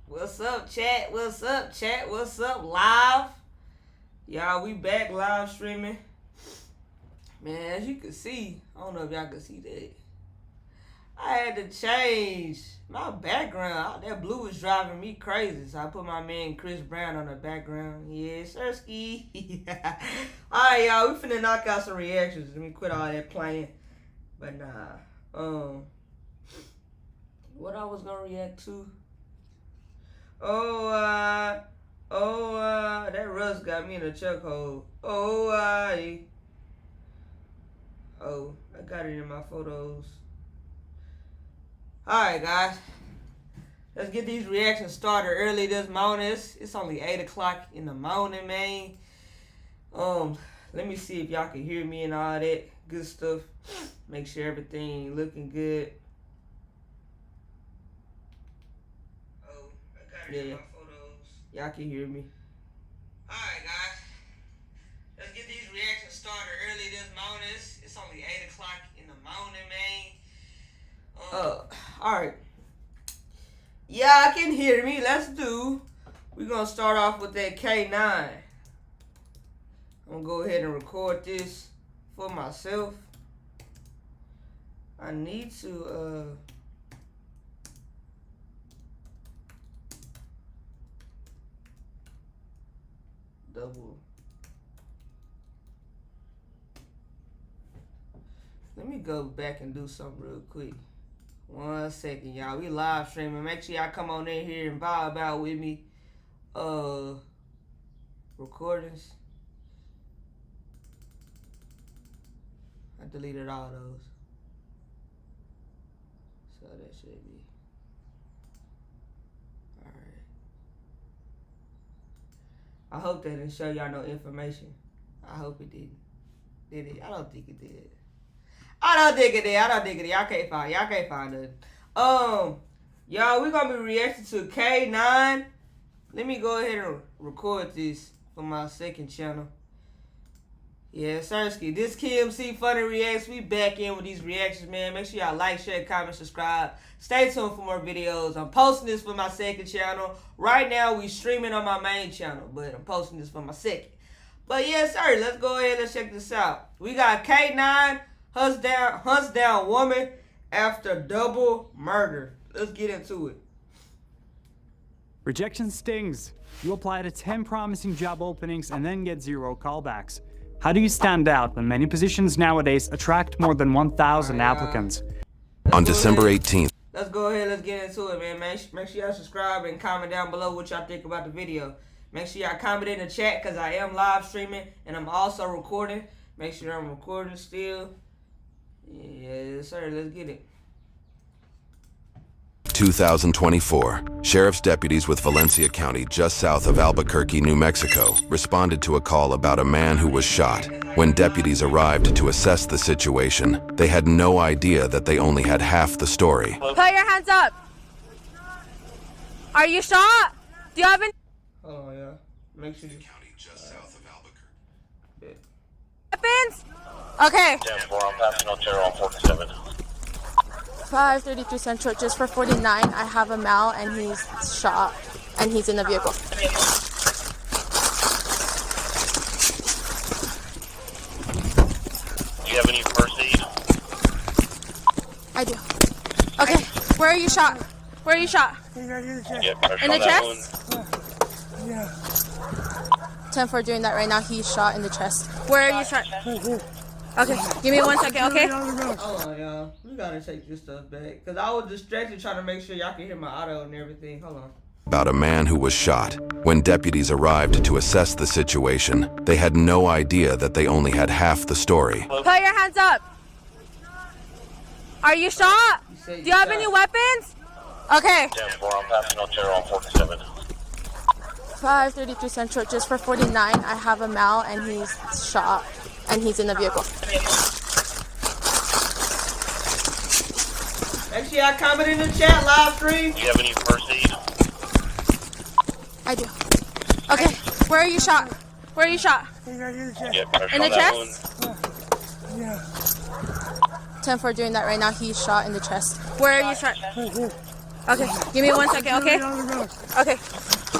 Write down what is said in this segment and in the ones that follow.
What's up, chat? What's up, chat? What's up, live? Y'all, we back live streaming. Man, as you can see, I don't know if y'all can see that. I had to change my background. That blue was driving me crazy, so I put my man Chris Brown on the background. Yeah, Sirski. Alright, y'all, we finna knock out some reactions. Let me quit all that playing. But nah, what I was gonna react to? That Russ got me in a chokehold. I got it in my photos. Alright, guys. Let's get these reactions started early this morning. It's only 8 o'clock in the morning, man. Let me see if y'all can hear me and all that good stuff. Make sure everything looking good. Yeah, y'all can hear me. Alright, guys. Let's get these reactions started early this morning. It's only 8 o'clock in the morning, man. Alright. Y'all can hear me. We're gonna start off with that K9. I'm gonna go ahead and record this for myself. I need to double. Let me go back and do something real quick. 1 second, y'all. We live streaming. Make sure y'all come on in here and vibe out with me. Recordings. I deleted all those. So that should be. Alright. I hope that didn't show y'all no information. I hope it didn't. Did it? I don't think it did. I don't think it did. Y'all can't find it. Y'all, we're gonna be reacting to K9. Let me go ahead and record this for my second channel. Yeah, Sirski. This Keymc Funny Reacts. We back in with these reactions, man. Make sure y'all like, share, comment, subscribe. Stay tuned for more videos. I'm posting this for my second channel. Right now, we streaming on my main channel, but I'm posting this for my second. But yes, sir. Let's go ahead and check this out. We got K9 hunts down woman after double murder. Let's get into it. Rejection stings. You apply to 10 promising job openings and then get 0 callbacks. How do you stand out when many positions nowadays attract more than 1,000 applicants? On December 18th. Let's go ahead, let's get into it, man. Make sure y'all subscribe and comment down below what y'all think about the video. Make sure y'all comment in the chat because I am live streaming and I'm also recording. Make sure I'm recording still. Yes, sir. Let's get it. 2024. Sheriff's deputies with Valencia County, just south of Albuquerque, New Mexico, responded to a call about a man who was shot. When deputies arrived to assess the situation, they had no idea that they only had half the story. Put your hands up. Are you shot? Do you have any? Oh yeah. Make sure you. County, just south of Albuquerque. Weapons? Okay. 10-4, I'm passing on terror on 47. 533 Central, just for 49. I have a male and he's shot and he's in the vehicle. Do you have any first aid? I do. Okay, where are you shot? Where are you shot? Yeah, In the chest? Yeah. 10-4 doing that right now. He's shot in the chest. Where are you shot? Okay, give me 1 second, okay? Hold on, y'all. We gotta take this stuff back. Because I was distracted trying to make sure y'all can hear my audio and everything. Hold on. About a man who was shot. When deputies arrived to assess the situation, they had no idea that they only had half the story. Put your hands up. Are you shot? Do you have any weapons? Okay. 10-4, I'm passing on terror on 47. 533 Central, just for 49. I have a male and he's shot and he's in the vehicle. Make sure y'all comment in the chat, live stream. Do you have any first aid? I do. Okay, where are you shot? Where are you shot? Yeah, In the chest? Yeah. 10-4 doing that right now. He's shot in the chest. Where are you shot? Okay, give me 1 second, okay? Okay.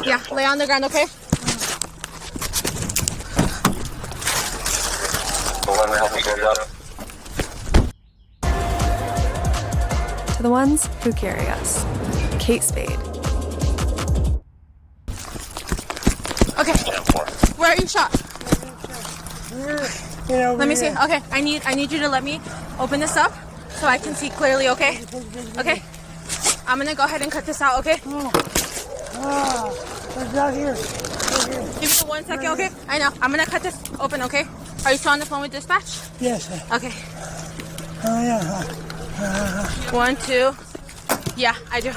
Yeah, lay on the ground, okay? Let me help you guys out. To the ones who carry us. Kate Spade. Okay. Where are you shot? Let me see. Okay, I need you to let me open this up so I can see clearly, okay? Okay. I'm gonna go ahead and cut this out, okay? It's not here. Give me 1 second, okay? I know. I'm gonna cut this open, okay? Are you still on the phone with dispatch? Yes. Okay. Oh, yeah. 1, 2. Yeah, I do.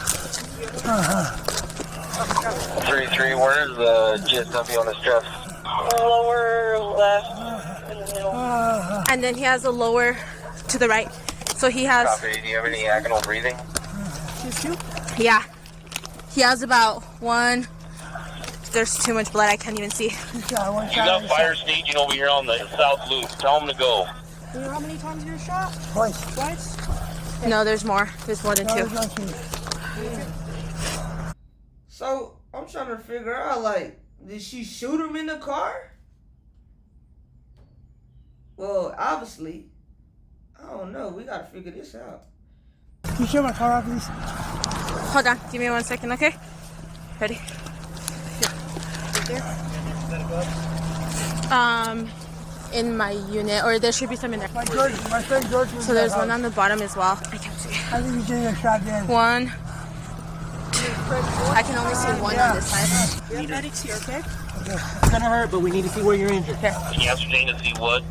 33, where is the GSW on this truck? Lower left in the middle. And then he has a lower to the right. So he has, Copy. Do you have any agonal breathing? yeah. He has about 1. There's too much blood, I can't even see. You got You got fire staging over here on the south loop. Tell them to go. You know how many times you were shot? Twice. Twice? No, there's more. There's more than 2. So I'm trying to figure out, like, did she shoot him in the car? Well, obviously, I don't know. We gotta figure this out. Can you show my car out, please? Hold on. Give me 1 second, okay? Ready? In my unit, or there should be some in there. My friend George was So there's one on the bottom as well. I can't see. I think he's getting a shot there. 1, 2. I can only see 1 on this side. We have medics here, okay? It's gonna hurt, but we need to see where you're injured. Can you ascertain to see what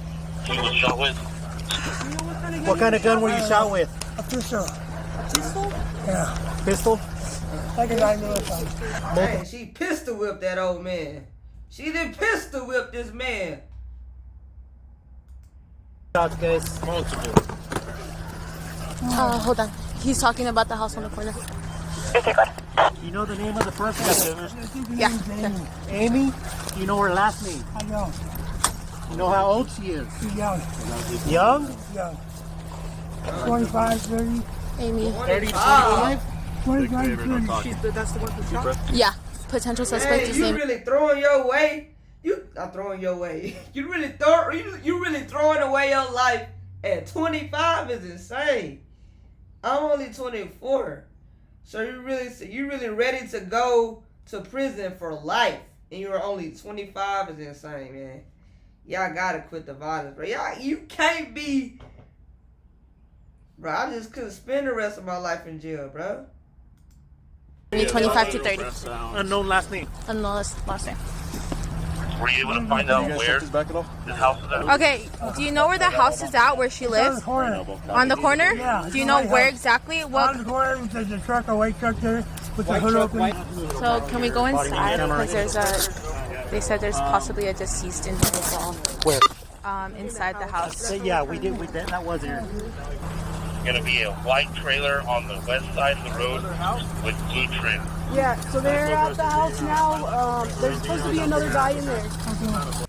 he was shot with? What kind of gun were you shot with? A pistol. Pistol? Yeah. Pistol? Like a 9mm. Man, she pistol whipped that old man. She did pistol whip this man. Shots, guys. Hold on. He's talking about the house on the corner. You know the name of the person? Yeah. Amy? You know her last name? I know. You know how old she is? She's young. Young? Young. 25, 30. Amy. 30, 25? 25, 30. That's the one who shot? Yeah. Potential suspect Hey, is you named. really throwing your way? You not throwing your way. You really throwing away your life at 25 is insane. I'm only 24. So you really ready to go to prison for life, and you're only 25 is insane, man. Y'all gotta quit the violence, bro. You can't be, bro. I just couldn't spend the rest of my life in jail, bro. 25 to 30. Unknown last name. Last name. Were you able to find out where this house is at? Okay. Do you know where the house is at? Where she On lives? the corner. On the corner? Yeah, Do you know where exactly? On What? the corner, there's a truck, a white truck there with the hood open. So can we go inside? Because they said there's possibly a deceased individual. Where? Inside the house. Yeah, we did. That was there. Going to be a white trailer on the west side of the road with blue trim. Yeah, so they're at the house now. There's supposed to be another guy in there.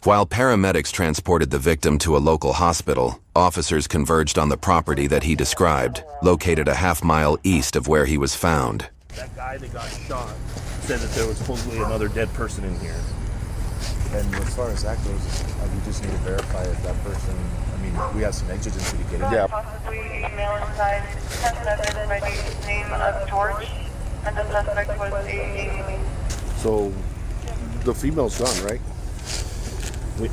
While paramedics transported the victim to a local hospital, officers converged on the property that he described, located a half-mile east of where he was found. That guy that got shot said that there was supposedly another dead person in here. And as far as that goes, we just need to verify if that person, I mean, we have some exigency to get in. Yeah. Possibly email inside. Test message by the name of George, and the suspect was Amy. So the female's gone, right?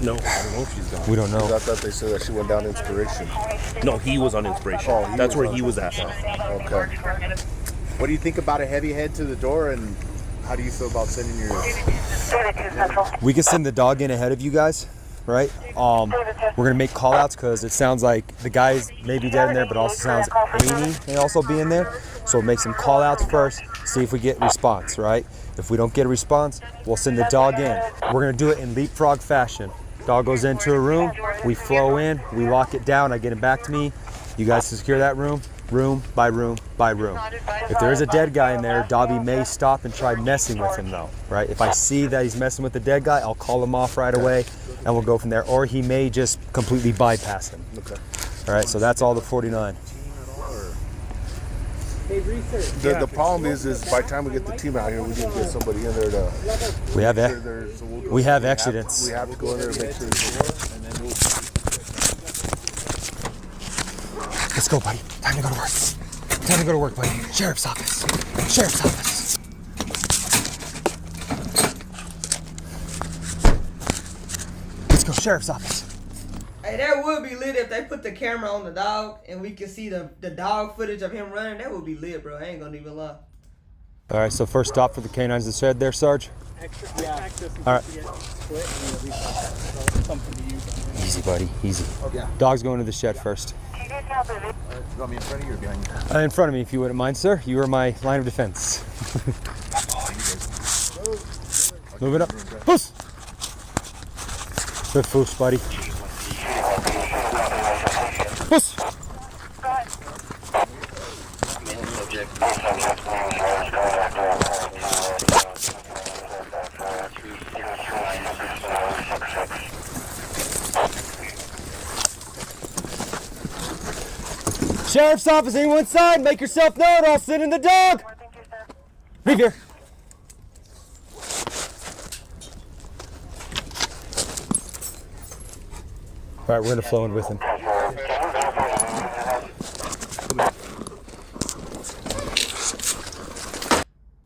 No, I don't know if she's gone. We don't know. I thought they said that she went down Inspiration. No, he was on Inspiration. Oh, That's where he was at. Okay. What do you think about a heavy head to the door, and how do you feel about sending your... We can send the dog in ahead of you guys, right? We're gonna make call outs because it sounds like the guys may be dead in there, but also sounds Amy may also be in there. So we'll make some call outs first, see if we get response, right? If we don't get a response, we'll send the dog in. We're gonna do it in leapfrog fashion. Dog goes into a room, we flow in, we lock it down, I get him back to me. You guys secure that room, room by room by room. If there is a dead guy in there, Dobby may stop and try messing with him though, right? If I see that he's messing with the dead guy, I'll call him off right away and we'll go from there. Or he may just completely bypass him. Okay. All right, so that's all the 49. The problem is by the time we get the team out here, we need to get somebody in there to. We have make sure there's- so we'll go- we have accidents. We have to go in there and make sure. And then we'll. Let's go, buddy. Time to go to work. Time to go to work, buddy. Sheriff's office. Sheriff's office. Let's go, sheriff's office. Hey, that would be lit if they put the camera on the dog and we can see the dog footage of him running. That would be lit, bro. I ain't gonna even lie. All right, so first stop for the canines in the shed there, Sarge. All right. Easy, buddy. Easy. Okay. Dog's going to the shed first. You want me in front of you or behind you? In front of me, if you wouldn't mind, sir. You are my line of defense. Move it up. Puss! Good foos, buddy. Puss! Sheriff's office, anyone inside? Make yourself known. I'll send in the dog. Leave here. All right, we're gonna flow in with him.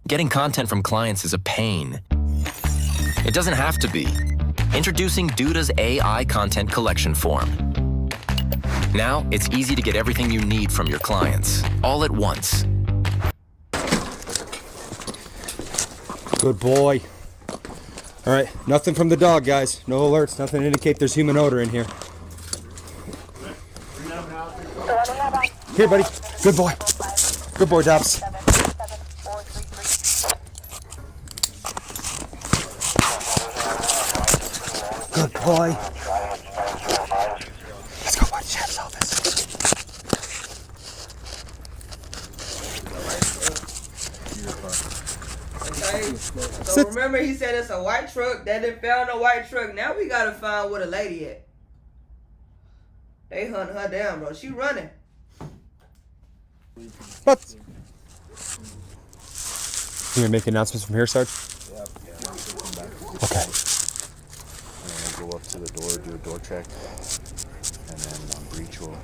Getting content from clients is a pain. It doesn't have to be. Introducing Duda's AI content collection form. Now, it's easy to get everything you need from your clients, all at once. Good boy. All right, nothing from the dog, guys. No alerts, nothing to indicate there's human odor in here. Here, buddy. Good boy. Good boy, Dobbs. Good boy. Let's go, buddy. Sheriff's office. Okay. So remember, he said it's a white truck. They didn't found a white truck. Now we gotta find where the lady at. They hunting her down, bro. She running. What? You gonna make announcements from here, Sarge? Yeah. Okay. And then go up to the door, do a door check, and then on breach we'll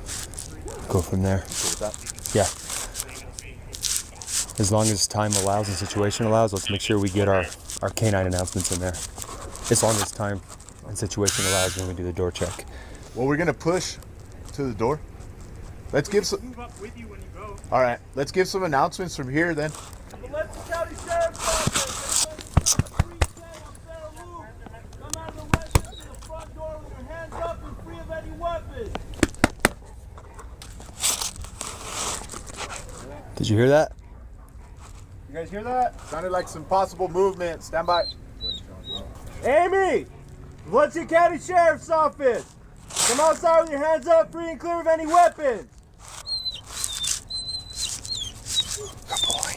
Go from there. go with that. Yeah. As long as time allows and situation allows, let's make sure we get our canine announcements in there. As long as time and situation allows when we do the door check. Well, we're gonna push to the door. Let's give some. Move up with you when you go. All right, let's give some announcements from here then. Valencia County Sheriff's Office. Come out of the residence to the front door with your hands up and free of any weapons. Did you hear that? You guys hear that? Sounded like some possible movement. Stand by. Amy! Valencia County Sheriff's Office! Come outside with your hands up, free and clear of any weapons! Good boy.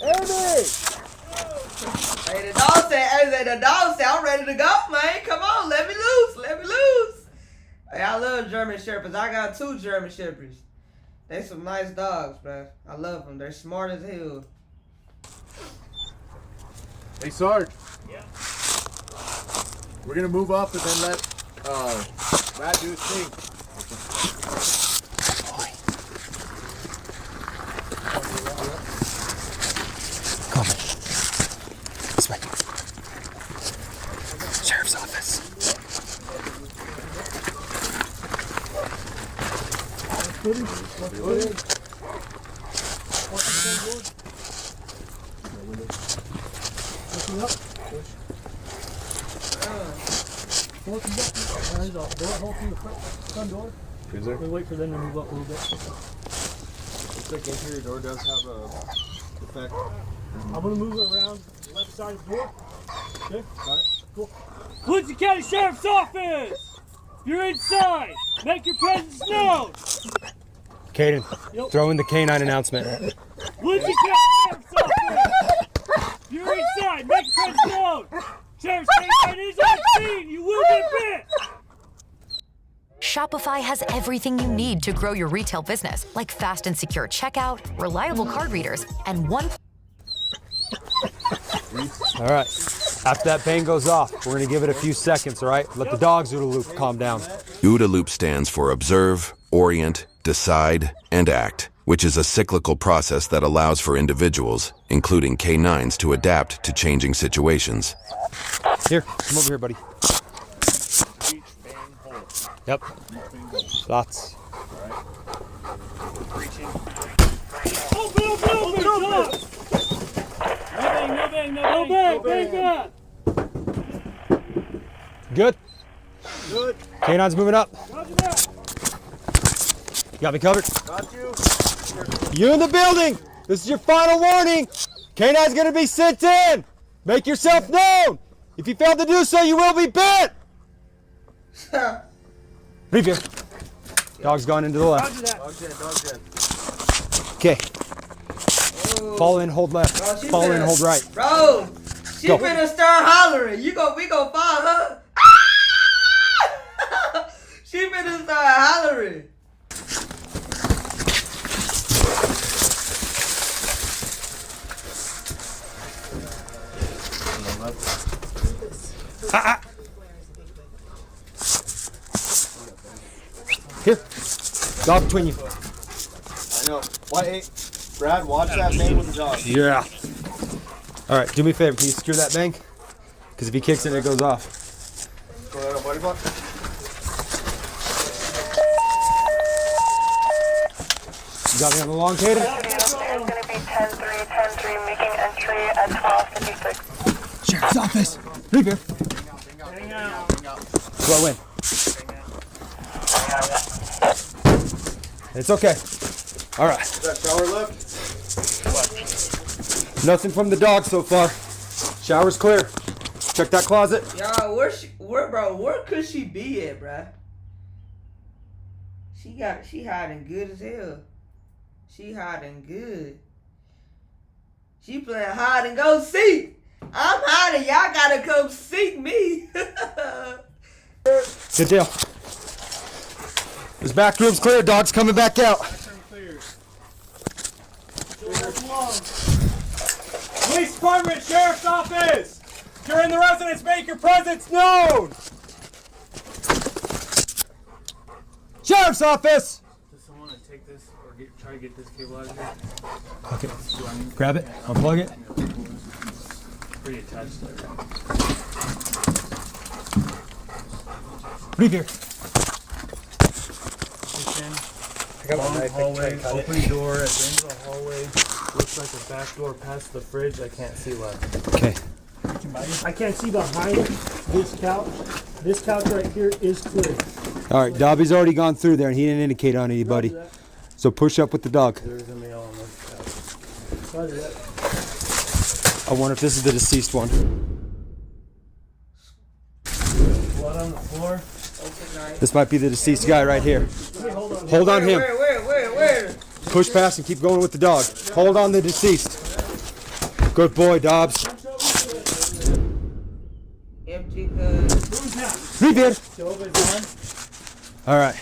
Amy! Hey, the dog said, I'm ready to go, man. Come on, let me loose. Let me loose. Hey, I love German Shepherds. I got 2 German Shepherds. They some nice dogs, man. I love them. They're smart as hell. Hey, Sarge. Yeah. We're gonna move up and then let Matt do his thing. Come on. This way. Sheriff's office. Is there? We wait for them to move up a little bit. Looks like interior door does have a effect. I'm gonna move it around the left side of the door. Okay? Alright, cool. Valencia County Sheriff's Office! You're inside! Make your presence known! Caden, throw in the canine announcement. Valencia County Sheriff's Office! You're inside! Make your presence known! Sheriff's Canine is on the scene! You will get bit! Shopify has everything you need to grow your retail business, like fast and secure checkout, reliable card readers, and one. All right. After that bang goes off, we're going to give it a few seconds, all right? Let the dog's OODA loop calm down. OODA loop stands for Observe, Orient, Decide, and Act, which is a cyclical process that allows for individuals, including K9s, to adapt to changing situations. Here, come over here, buddy. Yep. Lots. No bang. Good? Good. K9's moving up. Got me covered? Got you. You in the building! This is your final warning! K9's gonna be sent in! Make yourself known! If you fail to do so, you will be bit! Review. Dog's gone into the left. Dog's dead. Okay. Fall in, hold left. Fall in, hold right. Bro, she Go. finna start hollering. We gon' find her. She finna start hollering. Here. Dog between you. I know. What? Hey, Brad, watch that bang with the dog. Yeah. All right, do me a favor. Can you secure that bank? Because if he kicks it, it goes off. Go ahead, buddy. You got me on the long, Kaden? It's going to be 10-3, making entry at 12:56. Sheriff's office. Leave here. Do I win? It's okay. All right. Is that shower left? Nothing from the dog so far. Shower's clear. Check that closet. Y'all, where could she be at, bruh? She hiding good as hell. She hiding good. She playing hide and go seek. I'm hiding. Y'all gotta come seek me. Good deal. This back room's clear. Dog's coming back out. Police Department, Sheriff's Office! If you're in the residence, make your presence known! Sheriff's Office! Does someone want to take this or try to get this cable out of here? Okay. Grab it. Unplug it. Pretty attached to it. Leave here. Long hallway, open door at the end of the hallway. Looks like a back door past the fridge. I can't see left. Okay. I can't see behind this couch. This couch right here is clear. All right. Dobby's already gone through there and he didn't indicate on anybody. So push up with the dog. There's a male on this couch. Roger that. I wonder if this is the deceased one. Blood on the floor. This might be the deceased guy right here. Hold on him. Where? Push past and keep going with the dog. Hold on the deceased. Good boy, Dobbs. Empty gun. Repeat. Stove is on. All right.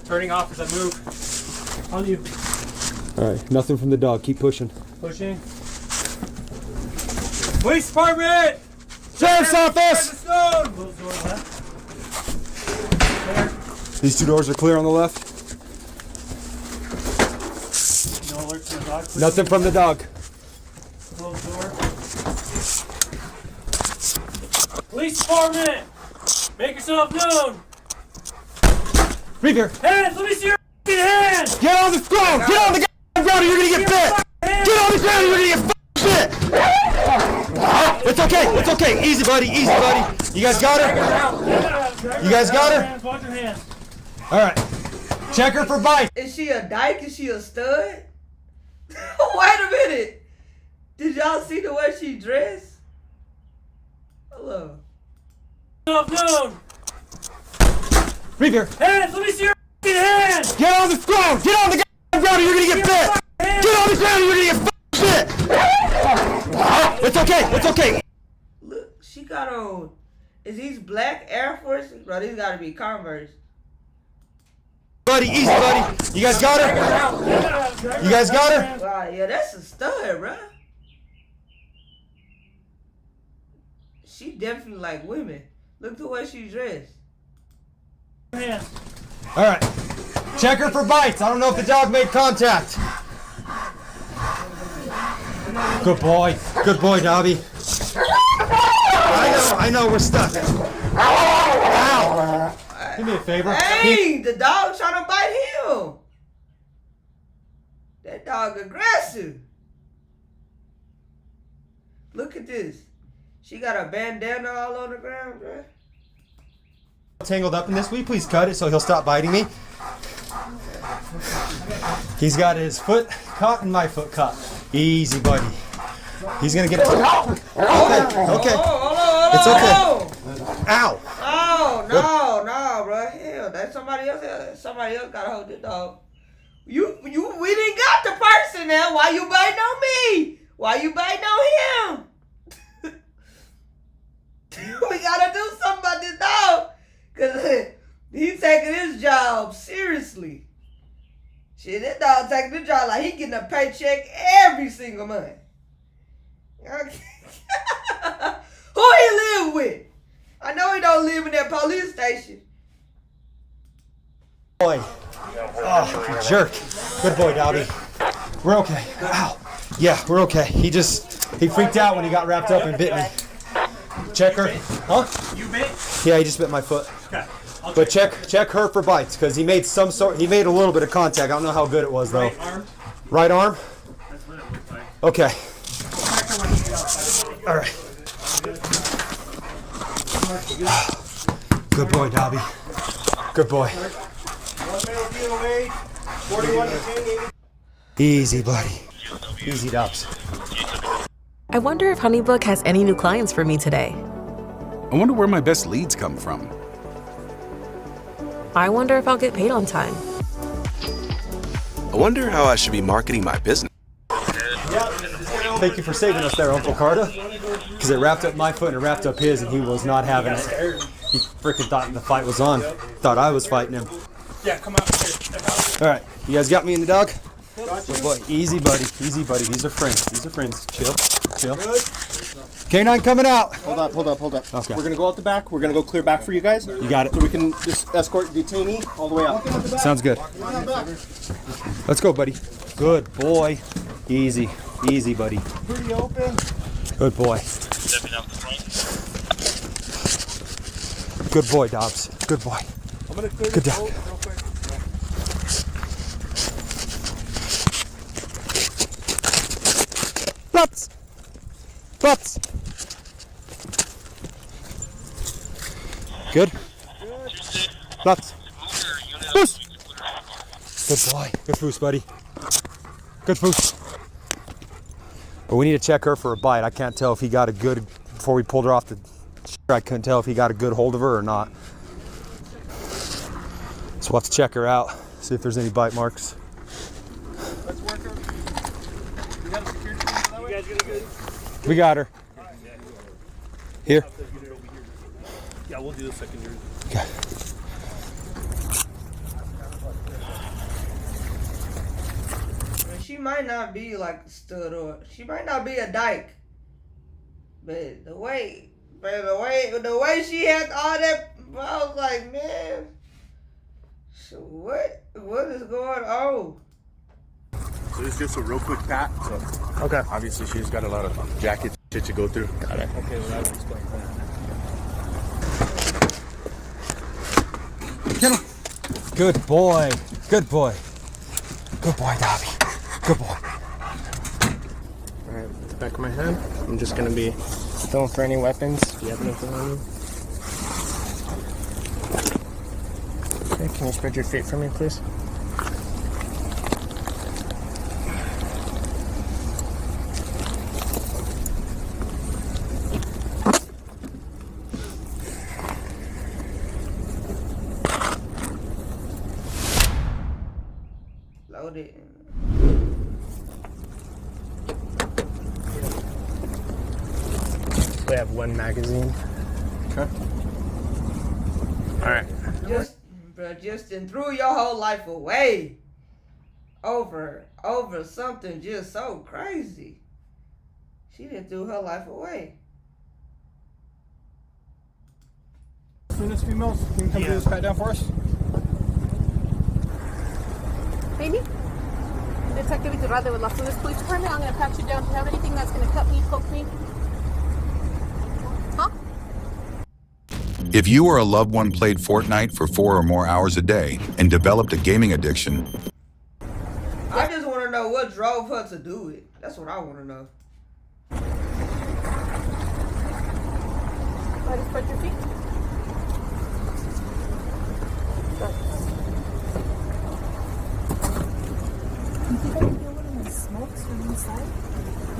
Turning off as I move. On you. All right. Nothing from the dog. Keep pushing. Pushing. Police Department! Sheriff's Office! Close door left. These two doors are clear on the left. No alerts from the dog. Nothing from the dog. Closed door. Police Department! Make yourself known! Reap here. Hands! Let me see your f***ing hands! Get on the ground! Get on the ground or you're gonna get bit! Get on the ground or you're gonna get bit! It's okay, it's okay. Easy, buddy, easy, buddy. You guys got her? You guys got her? Watch your hands. All right. Check her for bites. Is she a dyke? Is she a stud? Wait a minute. Did y'all see the way she dressed? Hello. Known. Reap here. Hands! Let me see your f***ing hands! Get on the ground! Get on the ground or you're gonna get bit! Get on the ground or you're gonna get bit! It's okay, it's okay. Look, she got on. Is these black Air Force? Bro, these gotta be Converse. Buddy, easy, buddy. You guys got her? You guys got her? Wow, yeah, that's a stud, bro. She definitely like women. Look the way she's dressed. All right. Check her for bites. I don't know if the dog made contact. Good boy. Good boy, Dobby. I know, we're stuck. Ow! Do me a favor. Hey, the dog trying to bite him. That dog aggressive. Look at this. She got a bandana all on the ground, bro. Tangled up in this. Will you please cut it so he'll stop biting me? He's got his foot caught and my foot caught. Easy, buddy. He's gonna get it. Okay, okay. It's okay. Ow. Oh, no, bro. Hell, that's somebody else. Somebody else gotta hold this dog. We didn't got the person now. Why you biting on me? Why you biting on him? We gotta do something about this dog. Cause he's taking his job seriously. Shit, this dog taking his job like he getting a paycheck every single month. Who he live with? I know he don't live in that police station. Boy. Oh, you jerk. Good boy, Dobby. We're okay. Ow. Yeah, we're okay. He freaked out when he got wrapped up and bit me. Check her. Huh? You bit? Yeah, he just bit my foot. Okay. But check her for bites, because he made a little bit of contact. I don't know how good it was though. Right arm? Right arm? That's what it looks like. Okay. Alright. Good boy, Dobby. Good boy. 1 minute away. 41 retaining. Easy, buddy. Easy, Dobbs. I wonder if Honeybook has any new clients for me today. I wonder where my best leads come from. I wonder if I'll get paid on time. I wonder how I should be marketing my business. Thank you for saving us there, Uncle Carter. Because it wrapped up my foot and it wrapped up his, and he was not having it. He freaking thought the fight was on. Thought I was fighting him. Yeah, come out here. All right, you guys got me in the dog? Good boy. Easy, buddy. Easy, buddy. These are friends. These are friends. Chill. Chill. K9 coming out. Hold up. Okay. We're gonna go out the back. We're gonna go clear back for you guys. You got it. So we can just escort detainee all the way out. Sounds good. Let's go, buddy. Good boy. Easy. Easy, buddy. Pretty open. Good boy. Stepping out the front. Good boy, Dobbs. Good boy. I'm gonna clear Good the dog. boat real quick. Butts. Butts. Good. Butts. Foos. Good boy. Good foos, buddy. Good foos. But we need to check her for a bite. I can't tell if he got a good, before we pulled her off the, I couldn't tell if he got a good hold of her or not. So we'll have to check her out, see if there's any bite marks. Let's work her. We got a security team that way? You guys gonna get it? We got her. Here. Yeah, we'll do the second year. Okay. She might not be like a stud or she might not be a dyke. But the way she had all that, I was like, man, so what is going on? So it's just a real quick pat. So Okay. obviously she's got a lot of jackets shit to go through. Got it. Okay, well that explains that. Get him. Good boy. Good boy. Good boy, Dobby. Good boy. Alright, back of my hand. I'm just gonna be feeling for any weapons. Do you have anything on you? Okay, can you spread your feet for me, please? Load it. We have one magazine. Okay. Alright. Just bro, just done threw your whole life away over something just so crazy. She done threw her life away. This females, can you come do this pat down for us? Maybe? Detective Iturralde with Las Lunas Police Department. I'm going to pat you down. Do you have anything that's going to cut me, poke me? Huh? If you or a loved one played Fortnite for 4 or more hours a day and developed a gaming addiction, I just want to know what drove her to do it. That's what I want to know. Try to spread your feet.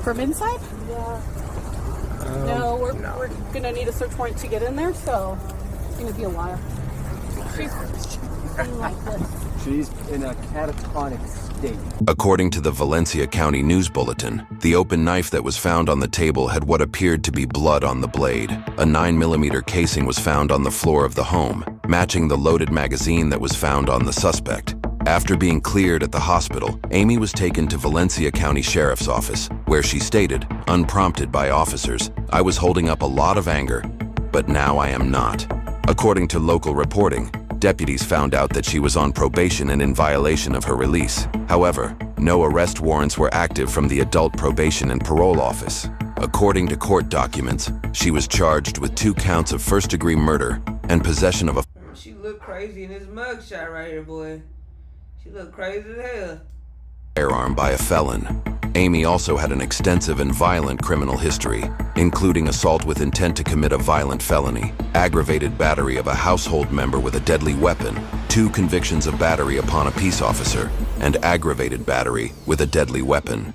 From inside? Yeah. No, we're gonna need a search warrant to get in there, so it's gonna be a while. She's like this. She's in a catatonic state. According to the Valencia County News Bulletin, the open knife that was found on the table had what appeared to be blood on the blade. A 9mm casing was found on the floor of the home, matching the loaded magazine that was found on the suspect. After being cleared at the hospital, Amy was taken to Valencia County Sheriff's Office, where she stated, unprompted by officers, "I was holding up a lot of anger, but now I am not." According to local reporting, deputies found out that she was on probation and in violation of her release. However, no arrest warrants were active from the Adult Probation and Parole Office. According to court documents, she was charged with 2 counts of first-degree murder and possession of a She look crazy in this mugshot right here, boy. She look crazy as hell. firearm by a felon. Amy also had an extensive and violent criminal history, including assault with intent to commit a violent felony, aggravated battery of a household member with a deadly weapon, 2 convictions of battery upon a peace officer, and aggravated battery with a deadly weapon.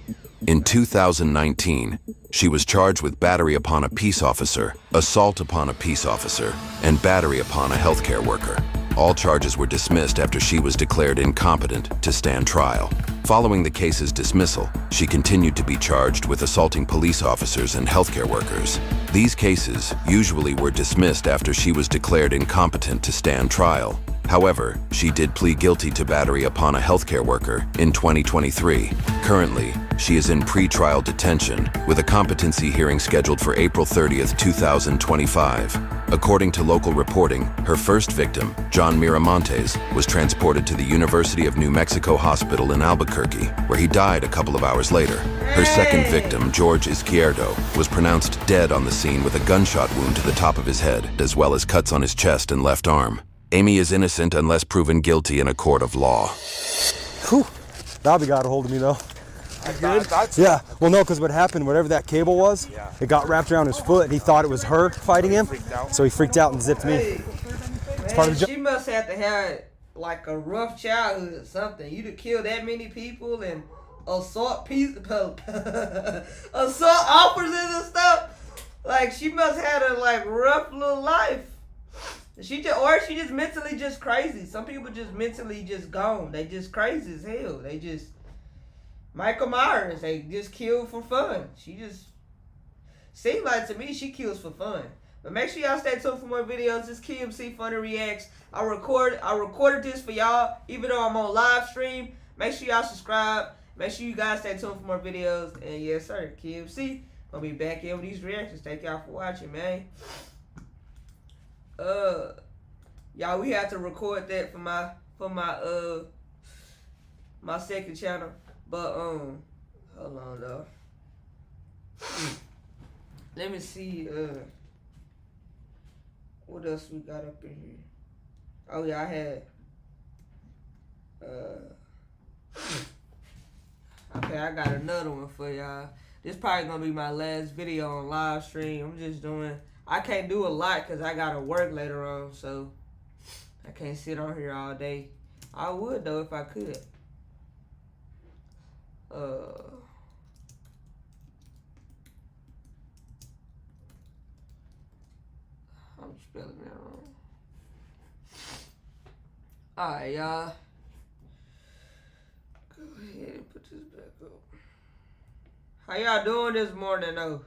In 2019, she was charged with battery upon a peace officer, assault upon a peace officer, and battery upon a healthcare worker. All charges were dismissed after she was declared incompetent to stand trial. Following the case's dismissal, she continued to be charged with assaulting police officers and healthcare workers. These cases usually were dismissed after she was declared incompetent to stand trial. However, she did plead guilty to battery upon a healthcare worker in 2023. Currently, she is in pre-trial detention with a competency hearing scheduled for April 30th, 2025. According to local reporting, her first victim, John Miramontes, was transported to the University of New Mexico Hospital in Albuquerque, where he died a couple of hours later. Her second victim, George Izquierdo, was pronounced dead on the scene with a gunshot wound to the top of his head, as well as cuts on his chest and left arm. Amy is innocent unless proven guilty in a court of law. Whew. Bobby got a hold of me though. Good? Yeah, well no, because what happened, whatever that cable was, it got wrapped around his foot and he thought it was her fighting him. So he freaked out and zipped me. It's part of the she must have to have like a rough childhood or something. You to kill that many people and assault assault officers and stuff. Like she must have a like rough little life. She just mentally just crazy. Some people just mentally just gone. They just crazy as hell. They just Michael Myers. They just kill for fun. She just seems like to me she kills for fun. But make sure y'all stay tuned for more videos. This Keymc Funny Reacts. I recorded this for y'all, even though I'm on live stream. Make sure y'all subscribe. Make sure you guys stay tuned for more videos. And yes, sir, Keymc gonna be back in with these reactions. Thank y'all for watching, man. Y'all, we have to record that for my second channel. But hold on though. Let me see what else we got up in here. Oh yeah, I had okay, I got another one for y'all. This probably gonna be my last video on live stream. I'm just doing, I can't do a lot because I gotta work later on, so I can't sit on here all day. I would though if I could. I'm spelling that wrong. Alright, y'all. Go ahead and put this back up. How y'all doing this morning though?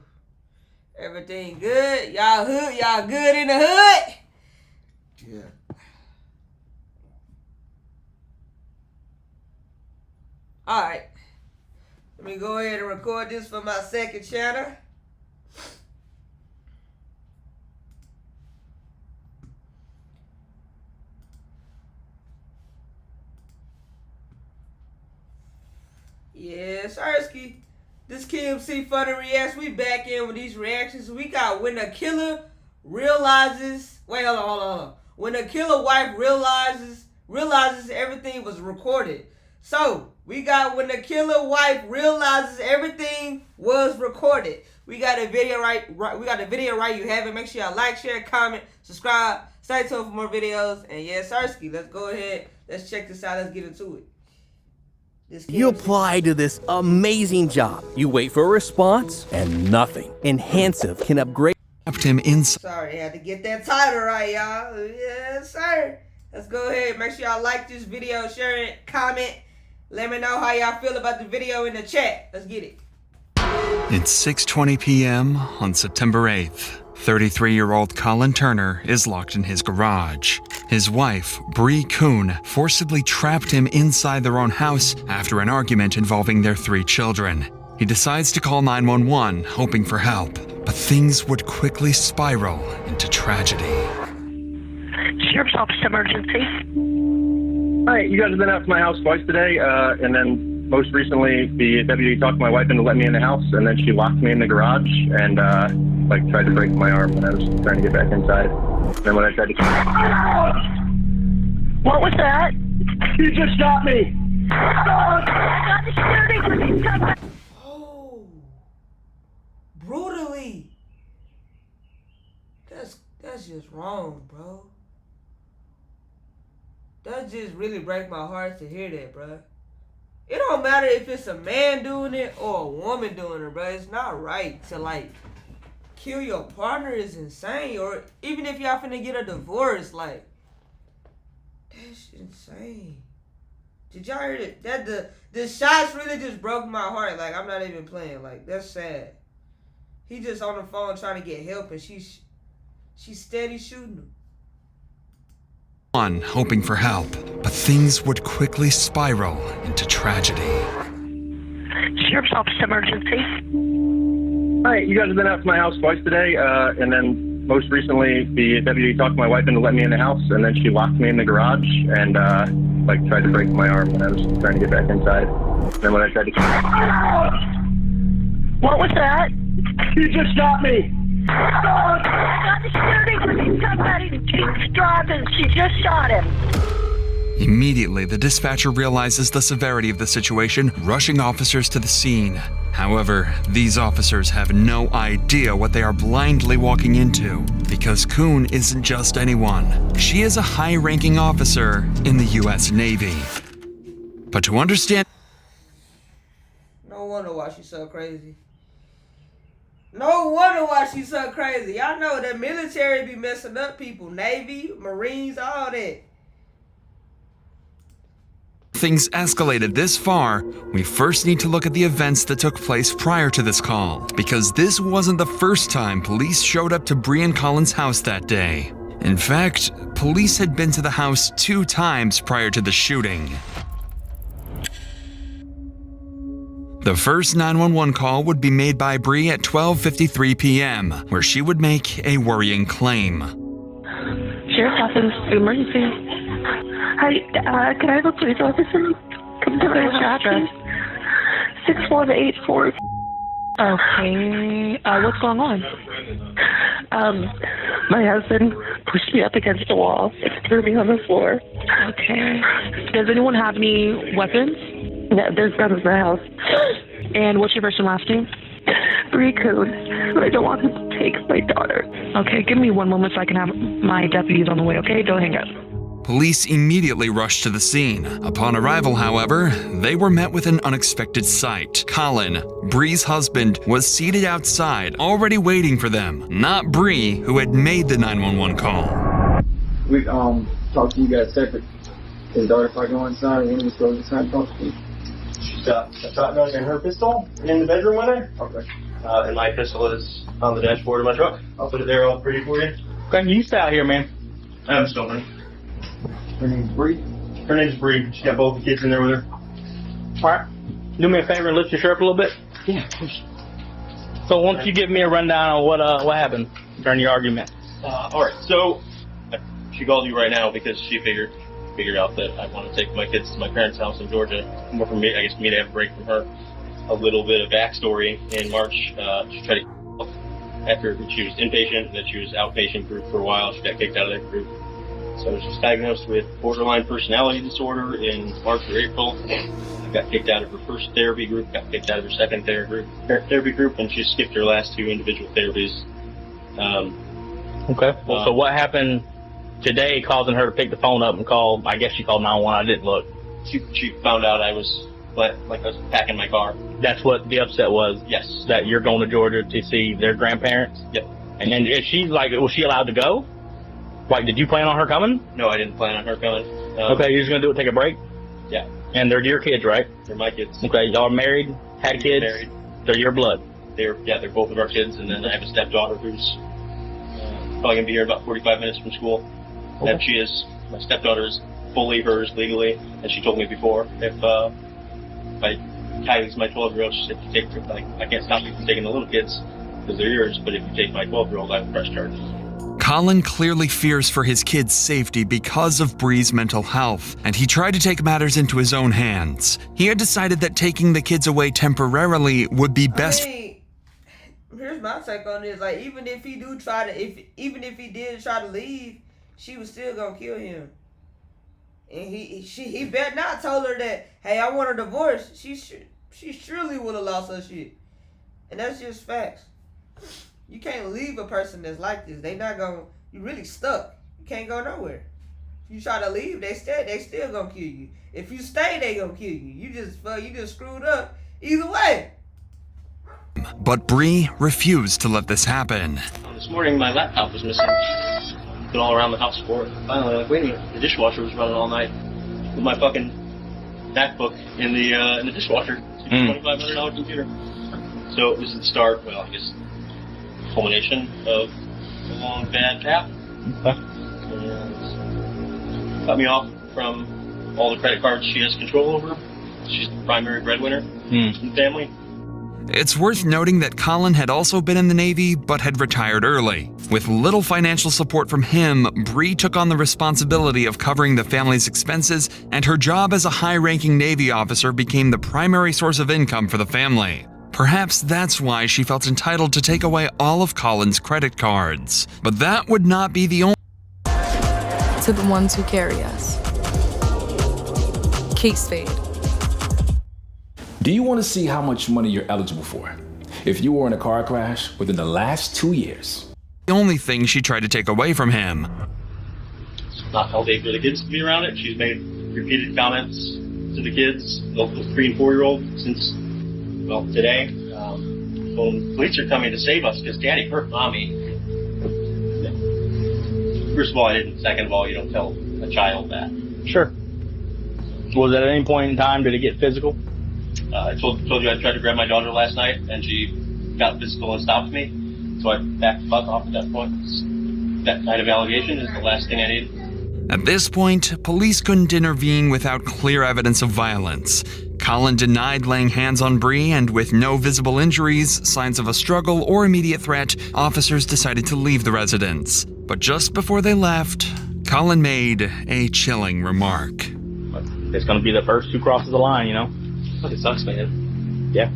Everything good? Y'all good in the hood? Yeah. Alright. Let me go ahead and record this for my second channel. Yeah, Sersky. This Keymc Funny Reacts. We back in with these reactions. We got when a killer realizes. Wait, hold on. When a killer wife realizes everything was recorded. So we got when the killer wife realizes everything was recorded. We got a video right. We got a video right. You have it. Make sure y'all like, share, comment, subscribe. Stay tuned for more videos. And yeah, Sersky, let's go ahead. Let's check this out. Let's get into it. You apply to this amazing job. You wait for a response and nothing. Enhansive can upgrade. Him inside. Sorry, I had to get that title right, y'all. Yes, sir. Let's go ahead. Make sure y'all like this video, share it, comment. Let me know how y'all feel about the video in the chat. Let's get it. It's 6:20 p.m. on September 8th. 33-year-old Colin Turner is locked in his garage. His wife, Bree Kuhn, forcibly trapped him inside their own house after an argument involving their 3 children. He decides to call 911, hoping for help, but things would quickly spiral into tragedy. Sheriff's Office emergency. Hi, you guys have been out to my house twice today, and then most recently the deputy talked my wife into letting me in the house, and then she locked me in the garage and tried to break my arm when I was trying to get back inside. And then when I tried to... What was that? You just shot me! Oh, brutally. That's just wrong, bro. That just really breaks my heart to hear that, bro. It don't matter if it's a man doing it or a woman doing it, bro. It's not right to, like, kill your partner is insane. Or even if y'all finna get a divorce, like, that's insane. Did y'all hear it? That the shots really just broke my heart. Like, I'm not even playing. Like, that's sad. He just on the phone trying to get help, and she's steady shooting him. On hoping for help, but things would quickly spiral into tragedy. Sheriff's Office emergency. Hi, you guys have been out to my house twice today, and then most recently the deputy talked my wife into letting me in the house, and then she locked me in the garage and tried to break my arm when I was trying to get back inside. And then when I tried to... What was that? You just shot me! Somebody keeps driving. She just shot him. Immediately, the dispatcher realizes the severity of the situation, rushing officers to the scene. However, these officers have no idea what they are blindly walking into, because Kuhn isn't just anyone. She is a high-ranking officer in the U.S. Navy. But to understand... No wonder why she's so crazy. No wonder why she's so crazy. Y'all know the military be messing up people. Navy, Marines, all that. Things escalated this far, we first need to look at the events that took place prior to this call, because this wasn't the first time police showed up to Bree and Colin's house that day. In fact, police had been to the house 2 times prior to the shooting. The first 911 call would be made by Bree at 12:53 p.m., where she would make a worrying claim. Sheriff's Office emergency. Hi, can I have a police officer come to their address? 6184. Okay, what's going on? My husband pushed me up against the wall and threw me on the floor. Okay. Does anyone have any weapons? No, there's guns in the house. And what's your first and last name? Bree Kuhn. I don't want him to take my daughter. Okay, give me one moment so I can have my deputies on the way, okay? Don't hang up. Police immediately rushed to the scene. Upon arrival, however, they were met with an unexpected sight. Colin, Bree's husband, was seated outside, already waiting for them, not Bree, who had made the 911 call. We talked to you guys separate. His daughter probably go inside, and when we go inside and talk to you. She's got a shotgun and her pistol in the bedroom with her? Okay. And my pistol is on the dashboard of my truck. I'll put it there all pretty for you. Okay, you stay out here, man. I'm still running. Her name's Bree? Her name's Bree. She's got both the kids in there with her. Alright. do me a favor and lift your shirt up a little bit? Yeah, of course. So why don't you give me a rundown on what happened during your argument? All right. So she called you right now because she figured out that I want to take my kids to my parents' house in Georgia. More for me, I guess, me to have a break from her. A little bit of backstory. In March, she tried to after she was inpatient, and then she was outpatient group for a while. She got kicked out of that group. So she was diagnosed with borderline personality disorder in March or April. Got kicked out of her first therapy group, got kicked out of her second therapy group, and she skipped her last 2 individual therapies. Okay. Well, so what happened today causing her to pick the phone up and call? I guess she called 911. I didn't look. She found out I was I was packing my car. That's what the upset was? Yes. That you're going to Georgia to see their grandparents? Yep. And then is she was she allowed to go? Like, did you plan on her coming? No, I didn't plan on her coming. Okay, you're just going to do it, take a break? Yeah. And they're your kids, right? They're my kids. Okay, y'all are married, had kids? Married. They're your blood? They're both of our kids, and then I have a stepdaughter who's probably going to be here about 45 minutes from school. Okay. And my stepdaughter is fully hers legally, and she told me before, if Kylie's my 12-year-old, she said, if you take, I can't stop you from taking the little kids, because they're yours, but if you take my 12-year-old, I will press charges. Colin clearly fears for his kids' safety because of Bree's mental health, and he tried to take matters into his own hands. He had decided that taking the kids away temporarily would be best. Here's my take on this. Like, even if he did try to leave, she was still gonna kill him. And he better not told her that, hey, I want a divorce. She surely would have lost her shit. And that's just facts. You can't leave a person that's like this. You really stuck. You can't go nowhere. If you try to leave, they still gonna kill you. If you stay, they gonna kill you. You just screwed up. Either way. But Bree refused to let this happen. This morning, my laptop was missing. Been all around the house for it. Finally, wait a minute, the dishwasher was running all night with my fucking MacBook in the dishwasher. It's a $2,500 computer. So it was the start. Well, I guess culmination of a long bad tap. And cut me off from all the credit cards she has control over. She's the primary breadwinner in the family. It's worth noting that Colin had also been in the Navy, but had retired early. With little financial support from him, Bree took on the responsibility of covering the family's expenses, and her job as a high-ranking Navy officer became the primary source of income for the family. Perhaps that's why she felt entitled to take away all of Colin's credit cards. But that would not be the only... To the ones who carry us. Kate Spade. Do you want to see how much money you're eligible for if you were in a car crash within the last 2 years? The only thing she tried to take away from him. It's not healthy for the kids to be around it. She's made repeated comments to the kids, the 3- and 4-year-old, since, well, today. When police are coming to save us because Daddy hurt Mommy. First of all, I didn't. Second of all, you don't tell a child that. Sure. Was at any point in time, did it get physical? I told you I tried to grab my daughter last night, and she got physical and stopped me. So I backed the fuck off at that point. That kind of allegation is the last thing I need. At this point, police couldn't intervene without clear evidence of violence. Colin denied laying hands on Bree, and with no visible injuries, signs of a struggle, or immediate threat, officers decided to leave the residence. But just before they left, Colin made a chilling remark. It's going to be the first who crosses the line, you know? It sucks, man. Yeah.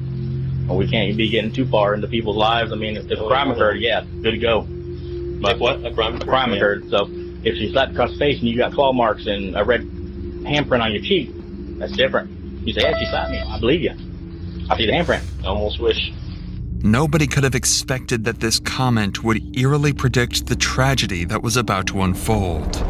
Well, we can't be getting too far into people's lives. I mean, if a crime occurred, yeah, good to go. But what? A crime occurred. So if she slapped across the face and you got claw marks and a red handprint on your cheek, that's different. You say, yeah, she slapped me. I believe you. I see the handprint. I almost wish. Nobody could have expected that this comment would eerily predict the tragedy that was about to unfold.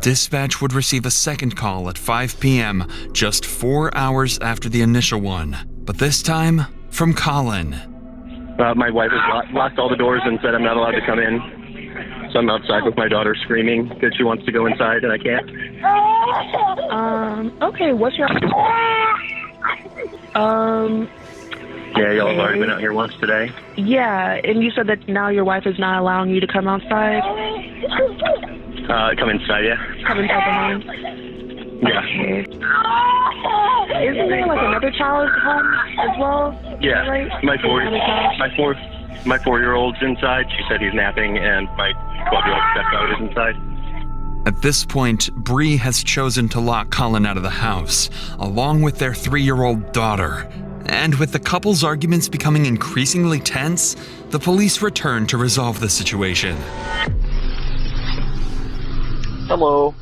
Dispatch would receive a second call at 5 p.m., just 4 hours after the initial one. But this time, from Colin. My wife has locked all the doors and said I'm not allowed to come in. So I'm outside with my daughter screaming that she wants to go inside and I can't. Okay, what's your... Yeah, y'all have already been out here once today. Yeah, and you said that now your wife is not allowing you to come outside? Come inside, yeah. Come inside the home? Yeah. Okay. Isn't there like another child's home as well? Yeah. Right? My 4-year-old's inside. She said he's napping, and my 12-year-old stepdaughter is inside. At this point, Bree has chosen to lock Colin out of the house, along with their 3-year-old daughter. And with the couple's arguments becoming increasingly tense, the police return to resolve the situation. Hello.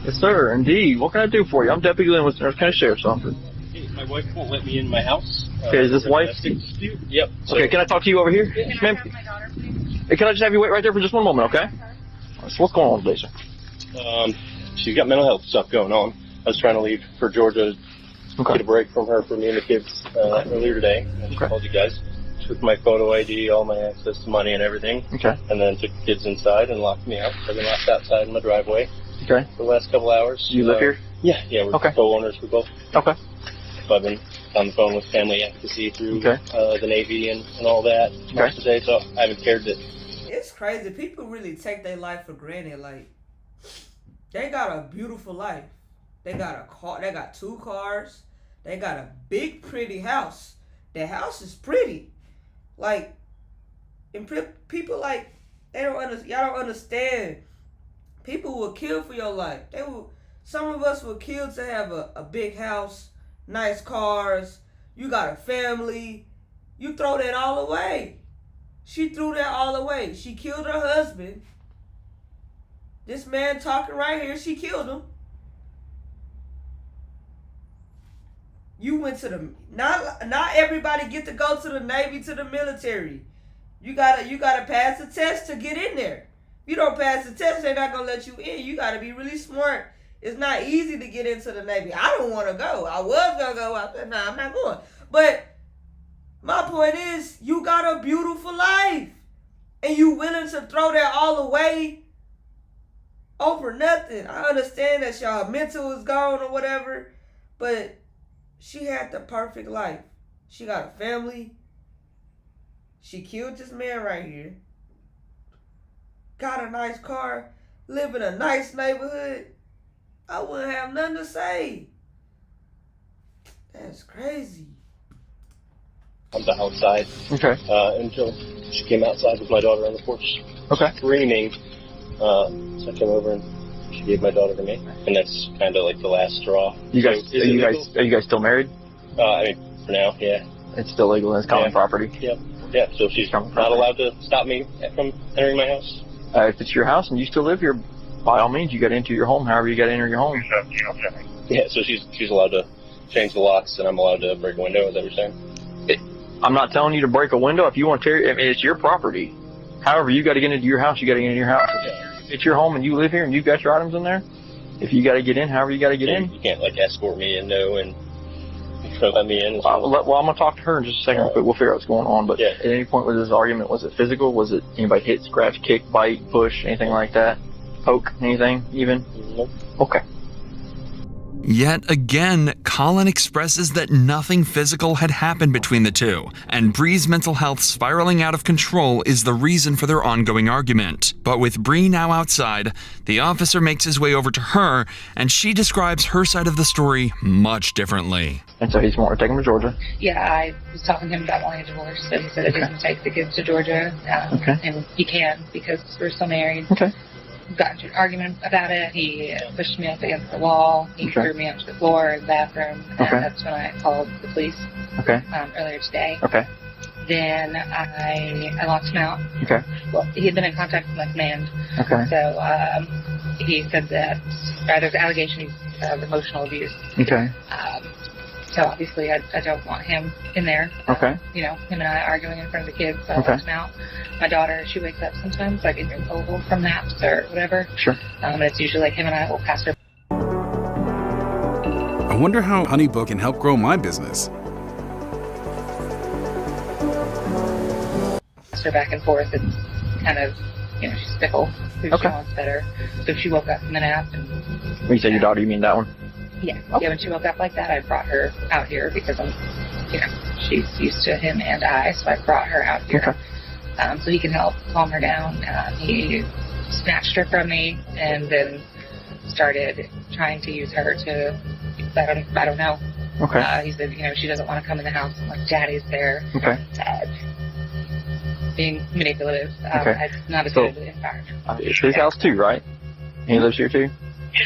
Yes, sir, indeed. What can I do for you? I'm Deputy Lynn with North County Sheriff's Office. Hey, my wife won't let me in my house. Okay, is this wife? Yep. Okay, can I talk to you over here? Ma'am? Hey, can I just have you wait right there for just one moment, okay? So what's going on today, sir? She's got mental health stuff going on. I was trying to leave for Georgia to get a break from her for me and the kids earlier today. I just called you guys. Took my photo ID, all my access to money and everything. Okay. And then took the kids inside and locked me out. So I've been locked outside in my driveway. Okay. For the last couple hours. You live here? Yeah, we're co-owners. We're both. Okay. So I've been on the phone with family advocacy through the Navy and all that most of the day, so I haven't cared that. It's crazy. People really take their life for granted. Like, they got a beautiful life. They got a car. They got 2 cars. They got a big, pretty house. The house is pretty. Like, and people like y'all don't understand. People will kill for your life. Some of us will kill to have a big house, nice cars. You got a family. You throw that all away. She threw that all away. She killed her husband. This man talking right here, she killed him. You went to the not everybody get to go to the Navy, to the military. You gotta pass the test to get in there. If you don't pass the test, they're not gonna let you in. You gotta be really smart. It's not easy to get into the Navy. I don't want to go. I was gonna go. I said, nah, I'm not going. But my point is, you got a beautiful life, and you willing to throw that all away over nothing. I understand that y'all mental is gone or whatever, but she had the perfect life. She got a family. She killed this man right here. Got a nice car. Live in a nice neighborhood. I wouldn't have nothing to say. That's crazy. I'm outside. Okay. Until she came outside with my daughter on the porch. Okay. Screaming. So I came over and she gave my daughter to me, and that's kind of like the last straw. Are you guys still married? I mean, for now, yeah. It's still legal and it's common property. Yep. Yeah. So she's not allowed to stop me from entering my house. If it's your house and you still live here, by all means, you got to enter your home. However, you got to enter your home. Yeah. So she's allowed to change the locks, and I'm allowed to break a window. Is that what you're saying? I'm not telling you to break a window. If you want to tear, I mean, it's your property. However, you got to get into your house. You got to get into your house. If it's your home and you live here and you've got your items in there, if you got to get in, however you got to get in. You can't like escort me in, and let me in. Well, I'm going to talk to her in just a second. We'll figure out what's going on. But at any point with this argument, was it physical? Was it anybody hit, scratch, kick, bite, push, anything like that? Poke, anything even? Nope. Okay. Yet again, Colin expresses that nothing physical had happened between the two, and Bree's mental health spiraling out of control is the reason for their ongoing argument. But with Bree now outside, the officer makes his way over to her, and she describes her side of the story much differently. And so he's wanting to take him to Georgia? Yeah, I was talking to him about wanting a divorce, so he said he doesn't take the kids to Georgia, and he can because we're still married. Okay. Got into an argument about it. He pushed me up against the wall. He threw me onto the floor in the bathroom. And that's when I called the police earlier today. Okay. Then I locked him out. Okay. Well, he had been in contact with my command. Okay. So he said that there's allegations of emotional abuse. Okay. So obviously I don't want him in there. Okay. Him and I arguing in front of the kids. So I locked him out. My daughter, she wakes up sometimes, like in Oval from naps or whatever. Sure. And it's usually like him and I will pass her. I wonder how HoneyBook can help grow my business. Pass her back and forth. It's kind of, she's fickle. She wants better. So she woke up from the nap. And when you say your daughter, you mean that one? Yeah. Yeah, when she woke up like that, I brought her out here because she's used to him and I, so I brought her out here. Okay. So he can help calm her down. He snatched her from me and then started trying to use her to, I don't know. Okay. He said, she doesn't want to come in the house. I'm like, Daddy's there. Okay. Being manipulative. Okay. It's not a good environment. It's his house too, right? He lives here too?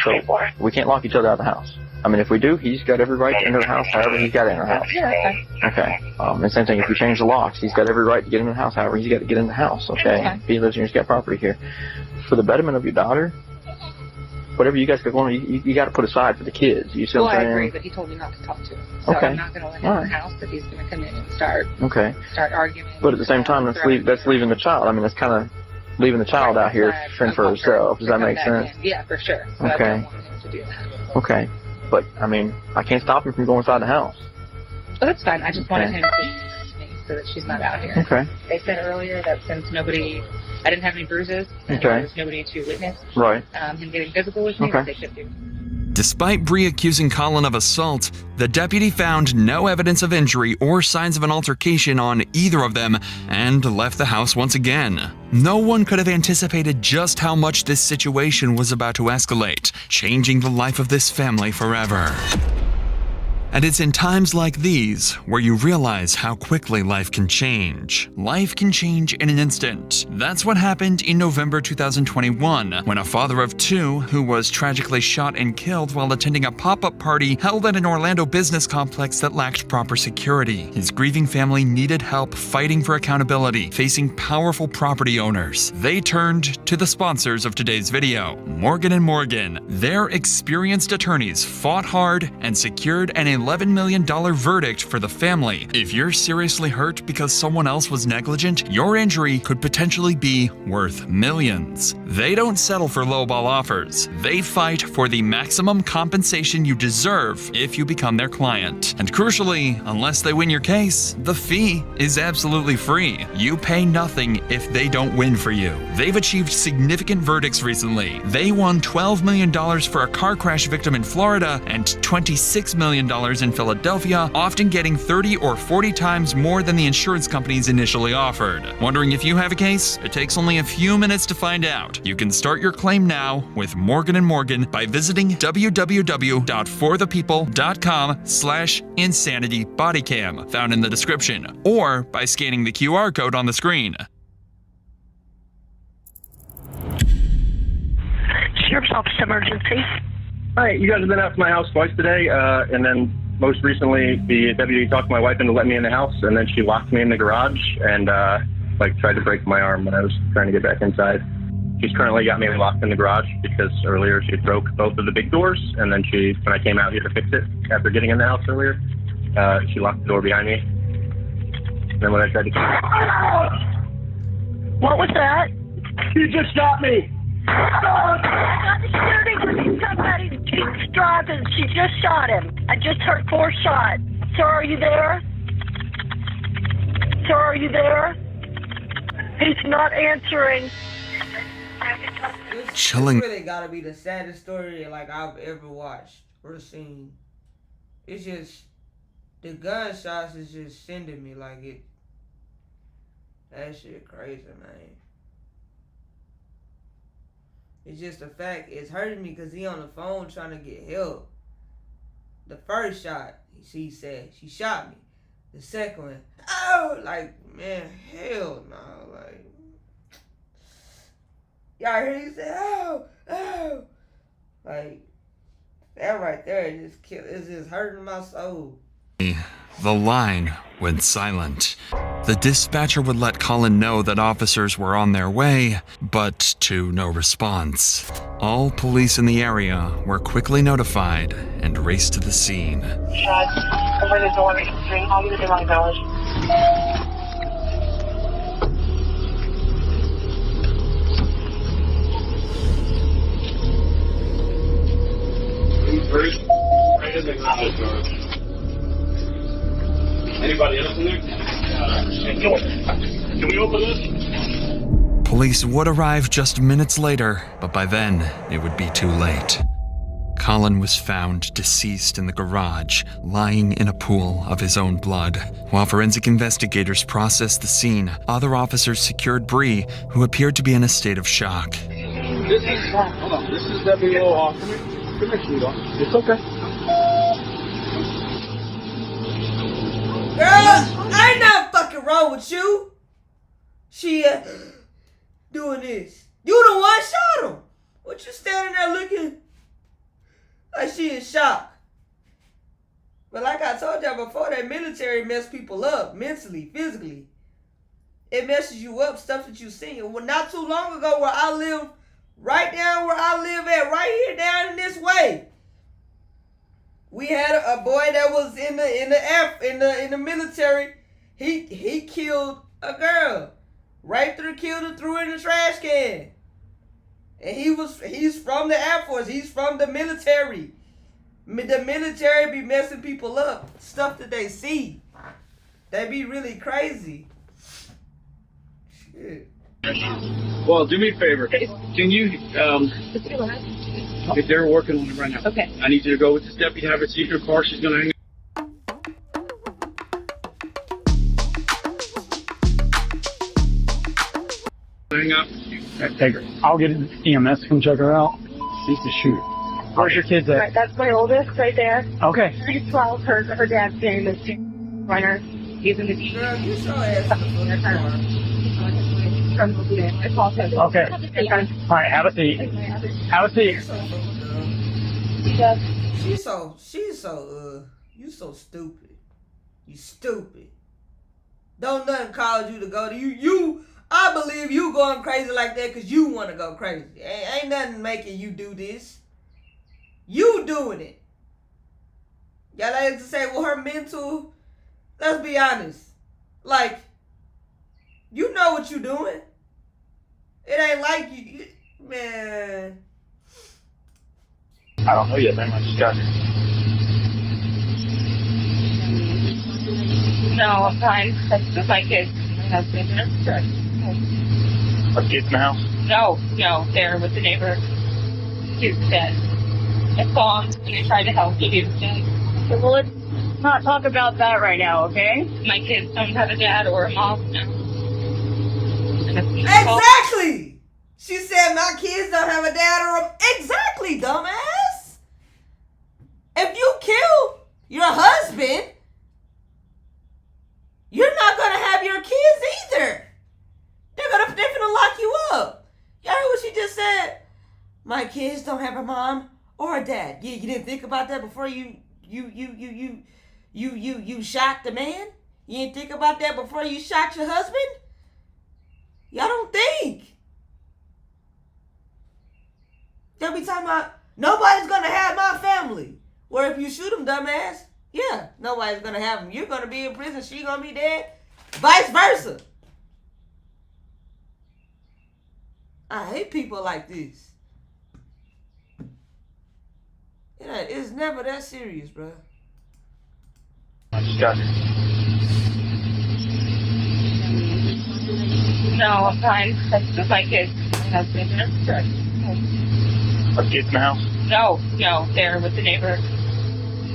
So we can't lock each other out of the house. I mean, if we do, he's got every right to enter the house however he's got to enter the house. Yeah, Okay. And same thing, if we change the locks, he's got every right to get into the house however he's got to get in the house, okay? If he lives here, he's got property here. For the betterment of your daughter, whatever you guys got going on, you got to put aside for the kids. You see what I'm saying? I agree, but he told me not to talk to him. So I'm not going to let him in the house, but he's going to come in and start arguing. But at the same time, that's leaving the child. I mean, that's kind of leaving the child out here fend for herself. Does that make sense? Yeah, for sure. So I don't want him to do that. Okay. But, I mean, I can't stop him from going inside the house. Oh, that's fine. I just wanted him to me so that she's not out here. Okay. They said earlier that since I didn't have any bruises, and there was nobody to witness him getting physical with me, that they should do. Despite Bree accusing Colin of assault, the deputy found no evidence of injury or signs of an altercation on either of them and left the house once again. No one could have anticipated just how much this situation was about to escalate, changing the life of this family forever. And it's in times like these where you realize how quickly life can change. Life can change in an instant. That's what happened in November 2021, when a father of two, who was tragically shot and killed while attending a pop-up party held at an Orlando business complex that lacked proper security. His grieving family needed help fighting for accountability, facing powerful property owners. They turned to the sponsors of today's video, Morgan & Morgan. Their experienced attorneys fought hard and secured an $11 million verdict for the family. If you're seriously hurt because someone else was negligent, your injury could potentially be worth millions. They don't settle for lowball offers. They fight for the maximum compensation you deserve if you become their client. And crucially, unless they win your case, the fee is absolutely free. You pay nothing if they don't win for you. They've achieved significant verdicts recently. They won $12 million for a car crash victim in Florida and $26 million in Philadelphia, often getting 30 or 40 times more than the insurance companies initially offered. Wondering if you have a case? It takes only a few minutes to find out. You can start your claim now with Morgan & Morgan by visiting www.forthepeople.com/insanitybodycam, found in the description, or by scanning the QR code on the screen. Sheriff's Office Emergency. Hi, you guys have been out to my house twice today, and then most recently the deputy talked my wife into letting me in the house, and then she locked me in the garage and tried to break my arm when I was trying to get back inside. She's currently got me locked in the garage because earlier she broke both of the big doors, and then when I came out here to fix it after getting in the house earlier, she locked the door behind me. And then when I tried to What was that? You just shot me! Oh, I got the shooting with somebody. She's driving. She just shot him. I just heard 4 shots. Sir, are you there? Sir, are you there? He's not answering. Chilling. This really gotta be the saddest story I've ever watched or seen. It's just the gunshots is just sending me it. That shit crazy, man. It's just the fact it's hurting me because he on the phone trying to get help. The first shot, she said she shot me. The second one, man, hell no, y'all hear he said, oh, that right there it's just hurting my soul. The line went silent. The dispatcher would let Colin know that officers were on their way, but to no response. All police in the area were quickly notified and raced to the scene. Over the door, I'll give you the $1. Right in the garage door. Anybody else in there? Can we open this? Police would arrive just minutes later, but by then, it would be too late. Colin was found deceased in the garage, lying in a pool of his own blood. While forensic investigators processed the scene, other officers secured Bree, who appeared to be in a state of shock. Hold on. This is Deputy Low off. Come here, sweetheart. It's okay. Girl, ain't nothing fucking wrong with you. She doing this. You the one shot him. What you standing there looking like she in shock? But like I told y'all before, that military mess people up mentally, physically. It messes you up, stuff that you seen. Well, not too long ago where I live, right down where I live at, right here down in this way. We had a boy that was in the military. He killed a girl. Raped her, killed her, threw her in the trash can. And he's from the Air Force. He's from the military. The military be messing people up. Stuff that they see. They be really crazy. Shit. Well, do me a favor. Can you, if they're working on it right now. Okay. I need you to go with this deputy, have her see your car. She's going to hang up. Take her. I'll get EMS to come check her out. She's the shooter. Where's your kids at? Right, that's my oldest right there. Okay. She's 12. Her dad's doing this runner. He's in the Girl, you so ass. Okay. All right, have a seat. Have a seat. You so stupid. You stupid. Don't nothing cause you to go to you. I believe you going crazy like that because you want to go crazy. Ain't nothing making you do this. You doing it. Y'all like to say, well, her mental, let's be honest. Like, you know what you doing. It ain't like you man. I don't know yet, man. I just got here. No, I'm fine. That's just my kids. My husband. Are kids in the house? No, they're with the neighbor. He's dead. I saw him and I tried to help. He was dead. Okay, well, let's not talk about that right now, okay? My kids don't have a dad or a mom now. Exactly! She said my kids don't have a dad or a... Exactly, dumbass! If you kill your husband, you're not gonna have your kids either. They're gonna lock you up. Y'all heard what she just said? My kids don't have a mom or a dad. You didn't think about that before you shot the man? You didn't think about that before you shot your husband? Y'all don't think. They'll be talking about, nobody's gonna have my family. Or if you shoot them, dumbass, yeah, nobody's gonna have them. You're gonna be in prison, she gonna be dead. Vice versa. I hate people like this. It's never that serious, bro. I just got here. No, I'm fine. That's just my kids. My husband. Are kids in the house? No, they're with the neighbor.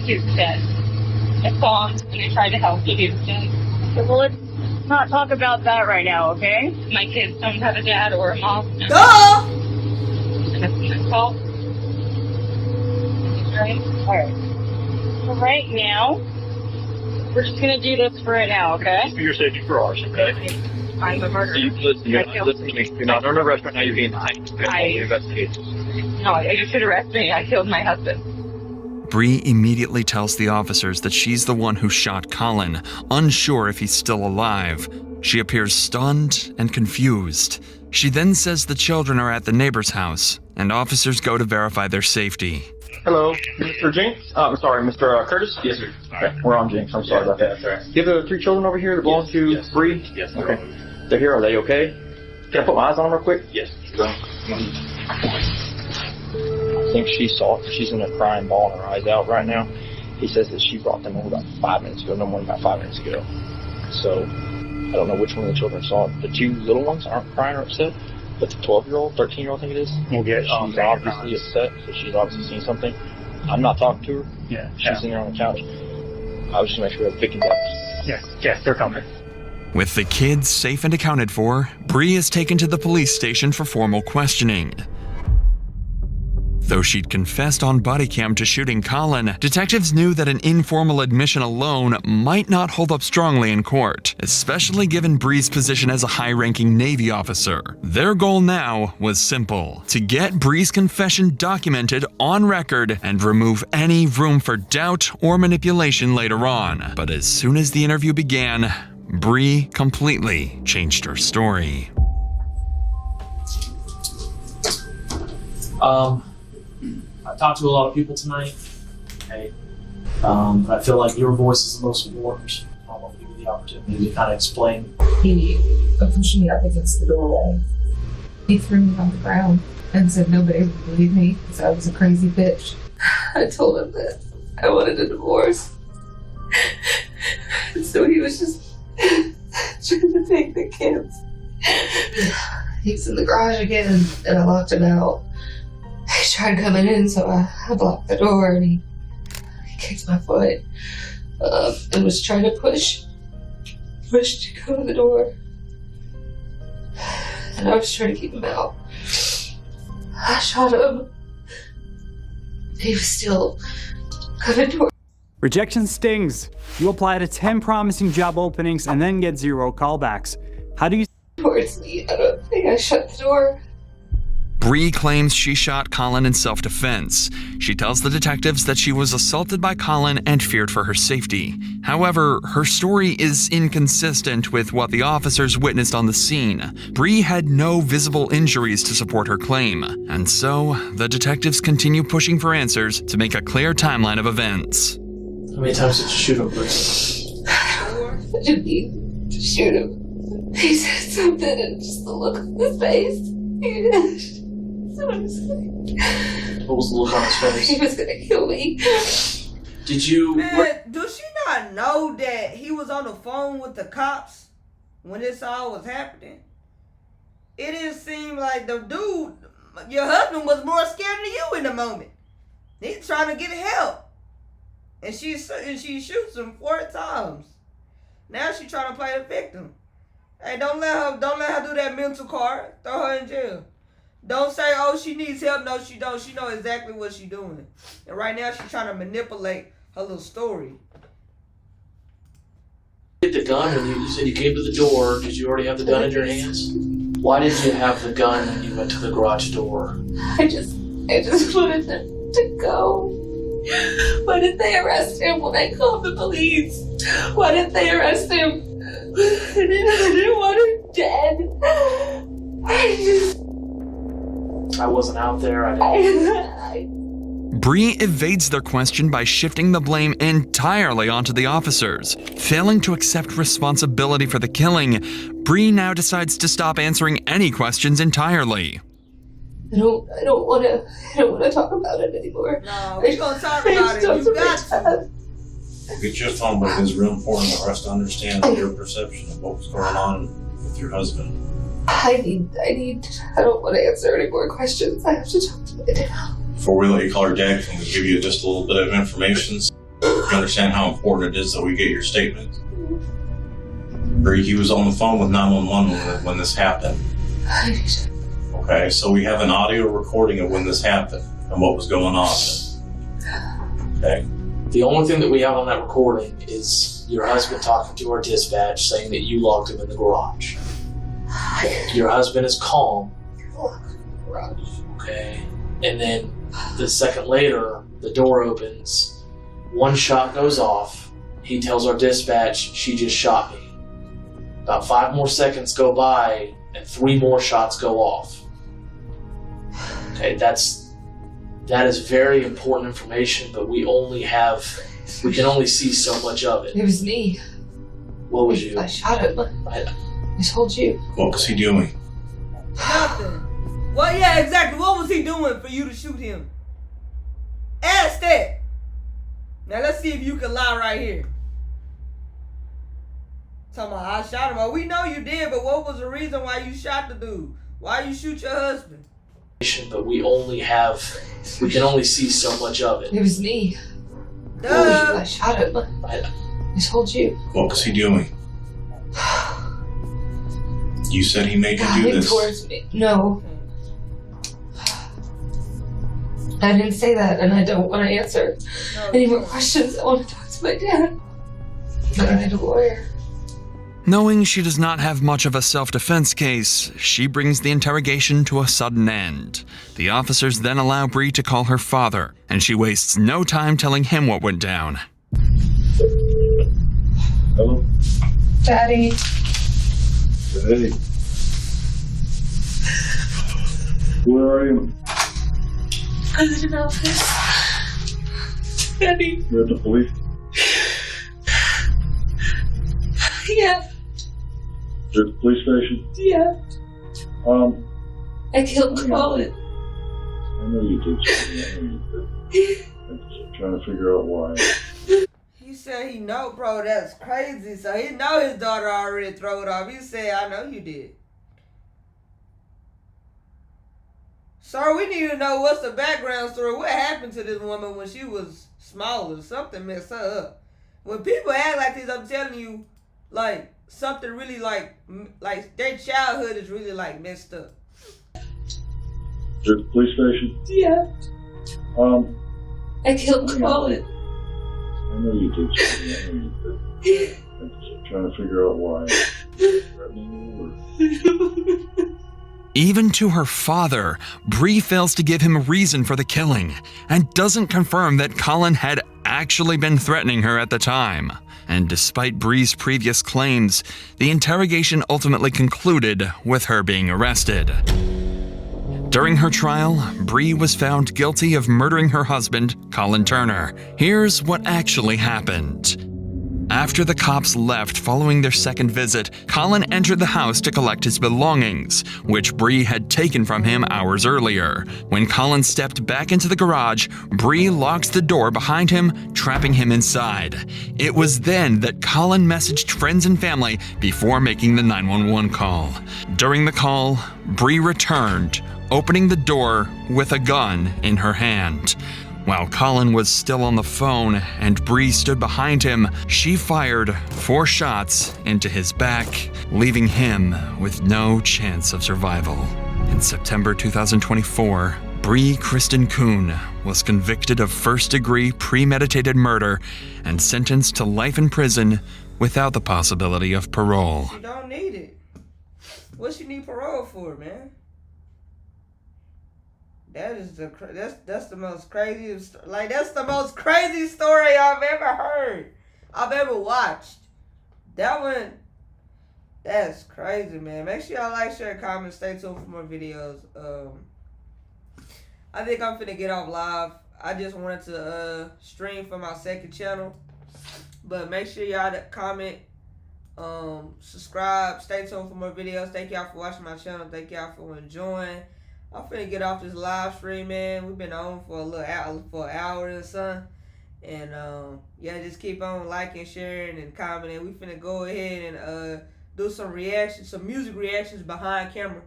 He's dead. I saw him and I tried to help. He was dead. Okay, well, let's not talk about that right now, okay? My kids don't have a dad or a mom. Duh! And that's my fault. Right? Alright. So right now, we're just gonna do this for right now, okay? For your safety, for ours, okay? I'm a murderer. Listen to me. You're not under arrest right now. You're being detained. No, you should arrest me. I killed my husband. Bree immediately tells the officers that she's the one who shot Colin, unsure if he's still alive. She appears stunned and confused. She then says the children are at the neighbor's house, and officers go to verify their safety. Hello, Mr. Jinx? I'm sorry, Mr. Curtis? Yes, sir. Okay, we're on Jinx. I'm sorry about that. That's all right. Do you have the 3 children over here that belong to Bree? Yes. Okay. They're here. Are they okay? Can I put my eyes on them real quick? Yes. I think she's in a crying ball and her eyes out right now. He says that she brought them over about 5 minutes ago, no more than about 5 minutes ago. So, I don't know which one of the children saw it. The 2 little ones aren't crying or upset, but the 12-year-old, 13-year-old, I think it is. She's obviously upset, so she's obviously seen something. I'm not talking to her. Yeah. She's in there on the couch. I was just making sure the victims up. Yes, they're coming. With the kids safe and accounted for, Bree is taken to the police station for formal questioning. Though she'd confessed on body cam to shooting Colin, detectives knew that an informal admission alone might not hold up strongly in court, especially given Bree's position as a high-ranking Navy officer. Their goal now was simple: to get Bree's confession documented on record and remove any room for doubt or manipulation later on. But as soon as the interview began, Bree completely changed her story. I talked to a lot of people tonight. Okay. I feel like your voice is the most important. I want to give you the opportunity to kind of explain. He pushed me up against the doorway. He threw me on the ground and said nobody would believe me because I was a crazy bitch. I told him that I wanted a divorce. So he was just trying to take the kids. He was in the garage again and I locked him out. He tried coming in, so I blocked the door and he kicked my foot and was trying to push to go to the door. And I was trying to keep him out. I shot him. He was still coming towards. Rejection stings. You apply to 10 promising job openings and then get 0 callbacks. How do you... Towards me. I don't think I shut the door. Bree claims she shot Colin in self-defense. She tells the detectives that she was assaulted by Colin and feared for her safety. However, her story is inconsistent with what the officers witnessed on the scene. Bree had no visible injuries to support her claim, and so the detectives continue pushing for answers to make a clear timeline of events. How many times did you shoot him, Bree? I didn't mean to shoot him. He said something and just the look on his face. What was the look on his face? He was gonna kill me. Did you... Man, does she not know that he was on the phone with the cops when this all was happening? It didn't seem like the dude, your husband, was more scared than you in the moment. He's trying to get help. And she shoots him 4 times. Now she's trying to play the victim. Hey, don't let her do that mental card. Throw her in jail. Don't say, oh, she needs help. No, she don't. She know exactly what she's doing. And right now, she's trying to manipulate her little story. Get the gun when you said you came to the door. Did you already have the gun in your hands? Why did you have the gun when you went to the garage door? I just wanted them to go. Why didn't they arrest him when I called the police? Why didn't they arrest him? I didn't want him dead. I wasn't out there. Bree evades their question by shifting the blame entirely onto the officers. Failing to accept responsibility for the killing, Bree now decides to stop answering any questions entirely. I don't want to talk about it anymore. No, we're gonna talk about it. You got to. We'll get you a phone book. It's real important for us to understand your perception of what was going on with your husband. I don't want to answer any more questions. I have to talk to my dad. Before we let you call her dad, can we give you just a little bit of information so you understand how important it is that we get your statement? Bree, he was on the phone with 911 when this happened. Okay, so we have an audio recording of when this happened and what was going on. Okay. The only thing that we have on that recording is your husband talking to our dispatch saying that you locked him in the garage. Your husband is calm. Okay. And then the second later, the door opens. 1 shot goes off. He tells our dispatch, she just shot me. About 5 more seconds go by and 3 more shots go off. Okay, that is very important information, but we can only see so much of it. It was me. What was you? I shot him. I told you. What was he doing? Nothing. Well, yeah, exactly. What was he doing for you to shoot him? Ask that. Now let's see if you can lie right here. Talking about I shot him. Well, we know you did, but what was the reason why you shot the dude? Why you shoot your husband? But we can only see so much of it. It was me. Duh. I shot him. I told you. What was he doing? You said he made you do this. Towards me. No. I didn't say that, and I don't want to answer any more questions. I want to talk to my dad. But I need a lawyer. Knowing she does not have much of a self-defense case, she brings the interrogation to a sudden end. The officers then allow Bree to call her father, and she wastes no time telling him what went down. Hello? Daddy. Hey. Where are you? I'm in an office. Daddy. You're at the police? Yeah. You're at the police station? Yeah. I killed Colin. I know you did. I know you did. I'm just trying to figure out why. He said he know, bro, that's crazy. So he know his daughter already threw it off. He said, I know you did. Sir, we need to know what's the background story. What happened to this woman when she was smaller? Something messed her up. When people act like this, I'm telling you, like, something really like their childhood is really like messed up. You're at the police station? Yeah. I killed Colin. I know you did. I know you did. I'm just trying to figure out why. Even to her father, Bree fails to give him a reason for the killing and doesn't confirm that Colin had actually been threatening her at the time. And despite Bree's previous claims, the interrogation ultimately concluded with her being arrested. During her trial, Bree was found guilty of murdering her husband, Colin Turner. Here's what actually happened. After the cops left following their second visit, Colin entered the house to collect his belongings, which Bree had taken from him hours earlier. When Colin stepped back into the garage, Bree locked the door behind him, trapping him inside. It was then that Colin messaged friends and family before making the 911 call. During the call, Bree returned, opening the door with a gun in her hand. While Colin was still on the phone and Bree stood behind him, she fired 4 shots into his back, leaving him with no chance of survival. In September 2024, Bree Kristen Kuhn was convicted of first-degree premeditated murder and sentenced to life in prison without the possibility of parole. She don't need it. What she need parole for, man? That is that's the most craziest, like, that's the most crazy story I've ever heard. I've ever watched. That one, that's crazy, man. Make sure y'all like, share, comment, stay tuned for more videos. I think I'm finna get off live. I just wanted to stream for my second channel. But make sure y'all comment, subscribe, stay tuned for more videos. Thank y'all for watching my channel. Thank y'all for enjoying. I'm finna get off this live stream, man. We've been on for a little hour, for an hour and something. And yeah, just keep on liking, sharing, and commenting. We finna go ahead and do some reactions, some music reactions behind camera.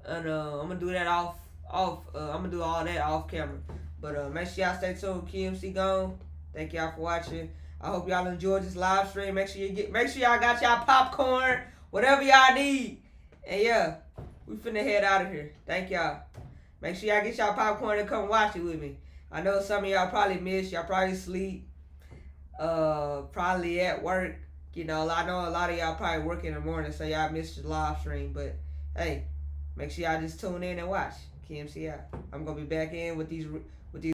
And I'm gonna do that I'm gonna do all that off camera. But make sure y'all stay tuned. Keymc gone. Thank y'all for watching. I hope y'all enjoyed this live stream. Make sure y'all got y'all popcorn, whatever y'all need. And yeah, we finna head out of here. Thank y'all. Make sure y'all get y'all popcorn and come watch it with me. I know some of y'all probably missed. Y'all probably sleep. Probably at work. You know, I know a lot of y'all probably work in the morning, so y'all missed the live stream. But hey, make sure y'all just tune in and watch. Keymc out. I'm gonna be back in with these